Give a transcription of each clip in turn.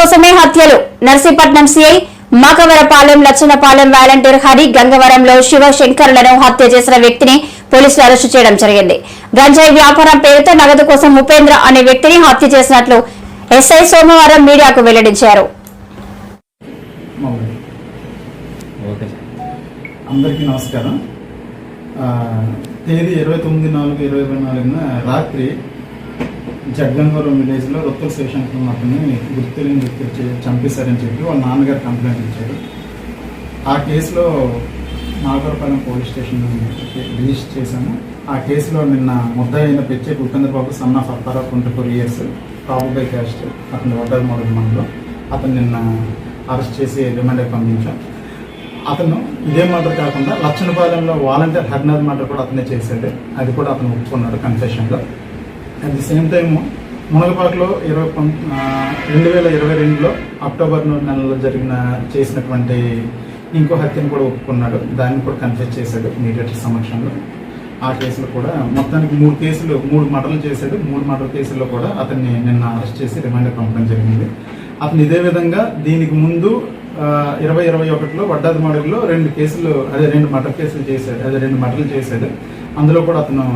కోసమే హత్యలు. Narsipatnam CI Makavarapalem లచ్చనపాలెం volunteer Hari గంగవరంలో శివశంకర్లను హత్య చేసిన వ్యక్తిని పోలీసులు అరెస్టు చేయడం జరిగింది. గంజాయి వ్యాపారం పేరుతో నగదు కోసం ఉపేంద్ర అనే వ్యక్తిని హత్య చేసినట్లు ఎస్ఐ సోమవారం మీడియాకు వెల్లడించారు. అందరికీ నమస్కారం. తేదీ 29/4/2024 రాత్రి జగ్గంగవరం విలేజ్లో రొత్తుల శివశంకర్ అతన్ని గుర్తులేని వ్యక్తులు చంపేశారని చెప్పి వాళ్ళ నాన్నగారు కంప్లైంట్ ఇచ్చారు. ఆ కేసులో నాగరపాలెం పోలీస్ స్టేషన్ రిజిస్టర్ చేశాము. ఆ కేసులో నిన్న ముద్దాయి అయిన పెచ్చే ఉపేంద్ర బాబు సన్ ఆఫ్ అప్పారా 24 years కాపుబై క్యాస్ట్ అతని వడ్డారు మోడల్ మనలో అతను నిన్న అరెస్ట్ చేసి రిమాండ్కి పంపించాం. అతను ఇదే మర్డర్ కాకుండా లచ్చనపాలెంలో వాలంటీర్ హరినాథ్ మర్డర్ కూడా అతనే చేశాడు. అది కూడా అతను ఒప్పుకున్నాడు కన్ఫెషన్లో. అట్ ది సేమ్ టైము మునగపాకలో 2022 అక్టోబర్ నెలలో చేసినటువంటి ఇంకో హత్యను కూడా ఒప్పుకున్నాడు. దాన్ని కూడా కన్ఫెస్ చేశాడు మీడియేటర్ సమక్షంలో. ఆ కేసులో కూడా మొత్తానికి 3 మర్డర్లు చేశాడు. 3 మర్డర్ కేసుల్లో కూడా అతన్ని నిన్న అరెస్ట్ చేసి రిమాండ్కి పంపడం జరిగింది. అతను ఇదే విధంగా దీనికి ముందు 2021లో వడ్డాది మోడల్లో 2 మర్డర్ కేసులు చేశాడు. 2 మర్డర్లు చేశాడు. అందులో కూడా అతను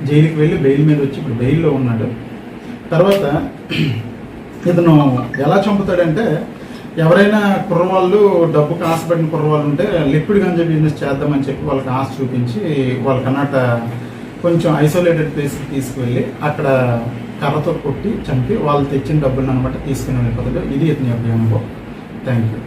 జైలుకి వెళ్ళి బెయిల్ మీద వచ్చి ఇప్పుడు బెయిల్లో ఉన్నాడు. తర్వాత ఇతను ఎలా చంపుతాడంటే, ఎవరైనా కుర్రవాళ్ళు డబ్బుకి ఆశపడిన కుర్రవాళ్ళు ఉంటే లిక్విడ్ గంజా బిజినెస్ చేద్దామని చెప్పి వాళ్ళకి ఆశ చూపించి వాళ్ళకన్నట కొంచెం ఐసోలేటెడ్ ప్లేస్కి తీసుకువెళ్ళి అక్కడ కర్రతో కొట్టి చంపి వాళ్ళు తెచ్చిన డబ్బులను అనమాట తీసుకుని వెళ్ళిపోతాడు. ఇది ఇతని యొక్క అనుభవం. Thank you.